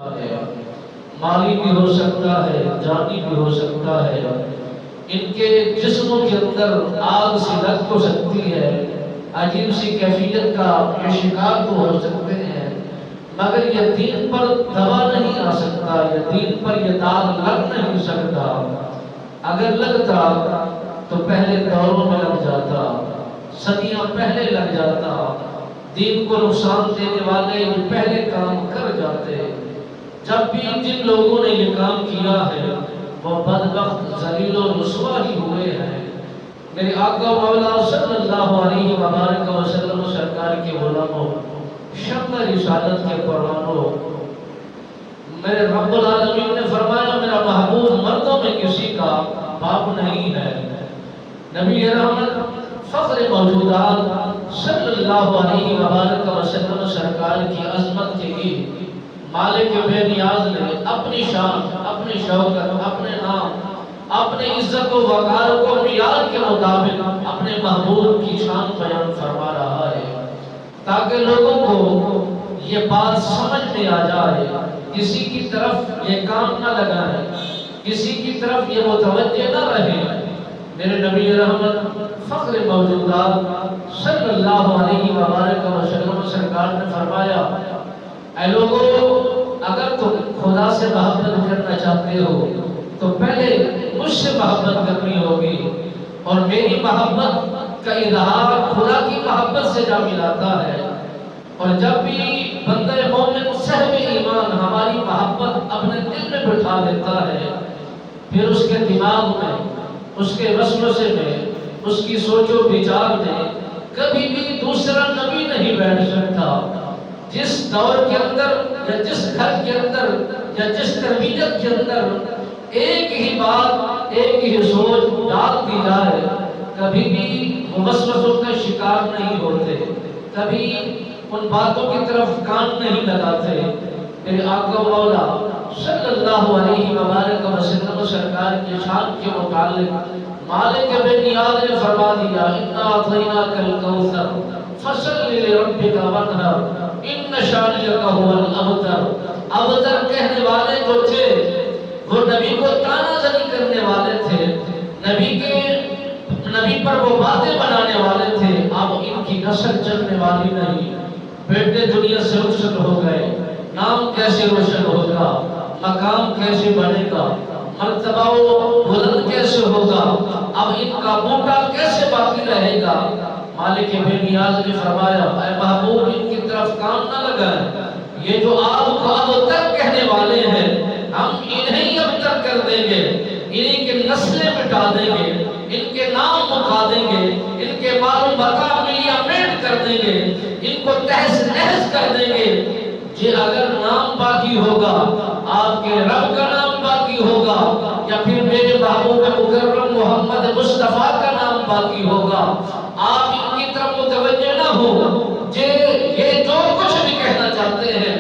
ہے، مالی بھی ہو سکتا ہے، جانی بھی ہو سکتا ہے، ان کے جسموں کے اندر آگ سی لگ ہو سکتی ہے، عجیب سی کیفیت کا یہ شکار تو ہو سکتے ہیں، مگر یہ دین پر دبا نہیں آ سکتا، یہ دین پر یہ داغ لگ نہیں سکتا۔ اگر لگتا تو پہلے دوروں میں لگ جاتا، صدیاں پہلے لگ جاتا، دین کو نقصان دینے والے یہ پہلے کام کر جاتے۔ جب بھی جن لوگوں نے یہ کام کیا ہے وہ بدبخت ذلیل و رسوا ہی ہوئے ہیں۔ میرے آقا و مولا صلی اللہ علیہ وآلہ وسلم سرکار کے غلاموں، شمع رسالت کے پروانوں، میرے رب العالمین نے فرمایا میرا محبوب مردوں میں کسی کا باپ نہیں ہے۔ نبی رحمت فخر موجودات صلی اللہ علیہ وآلہ وسلم سرکار کی عظمت کے لیے مالک بے نیاز نے اپنی شان، اپنی شوکت، اپنے نام، اپنے عزت و وقار کو معیار کے مطابق اپنے محبوب کی شان بیان فرما رہا ہے، تاکہ لوگوں کو یہ بات سمجھ میں آ جائے، کسی کی طرف یہ کام نہ لگائے، کسی کی طرف یہ متوجہ نہ رہے۔ میرے نبی رحمت فخر موجودات صلی اللہ علیہ وآلہ وسلم سرکار نے فرمایا، اے لوگوں، اگر تم خدا سے محبت کرنا چاہتے ہو تو پہلے مجھ سے محبت کرنی ہوگی، اور میری محبت کا اظہار خدا کی محبت سے جا ملاتا ہے۔ اور جب بھی بندہ مومن صاحب ایمان ہماری محبت اپنے دل میں بٹھا لیتا ہے، پھر اس کے دماغ میں، اس کے وسوسے میں، اس کی سوچ و بچار میں کبھی بھی دوسرا نبی نہیں بیٹھ سکتا۔ جس دور کے اندر یا جس گھر کے اندر یا جس تربیت کے اندر ایک ہی بات، ایک ہی سوچ ڈال دی جائے، کبھی بھی وسوسوں کا شکار نہیں ہوتے، کبھی ان باتوں کی طرف کان نہیں لگاتے۔ میرے آقا و مولا صلی اللہ علیہ وآلہ وسلم سرکار کی شان کے متعلق مالک بے نیاز نے فرما دیا، اِنَّا أَعْطَيْنَاكَ الْكَوْثَرَ فَصَلِّ لِرَبِّكَ وَانْحَرْ اِنَّ شَانِئَكَ هُوَ الْأَبْتَرُ۔ ابتر کہنے والے جو تھے وہ نبی کو تانا زنی کرنے والے تھے، نبی پر وہ باتیں بنانے والے تھے۔ اب ان کی نسل چلنے والی نہیں، بیٹے دنیا سے رخصت ہو گئے، نام کیسے روشن ہوگا، مقام کیسے بنے گا، مرتبہ و بلند کیسے ہوگا، اب ان کا بوٹا کیسے باقی رہے گا۔ مالک بے نیاز نے فرمایا، اے محبوب ان کی طرف کام نہ لگائیں، یہ جو آپ کو ابتر کہنے والے ہیں ہم انہیں ابتر کر دیں گے، انہیں کی نسلیں مٹا دیں گے، ان کے نام مکا دیں گے، ان کے معلوم بقا ملیا میٹ کر دیں گے، ان کو تہس نہس کر دیں گے۔ یہ اگر نام باقی ہوگا، آپ کے رب کا نام باقی ہوگا، یا پھر میرے محبوب مکرم محمد مصطفیٰ کا نام باقی ہوگا، آپ ان کی طرف متوجہ نہ ہو۔ یہ جو کچھ بھی کہنا چاہتے ہیں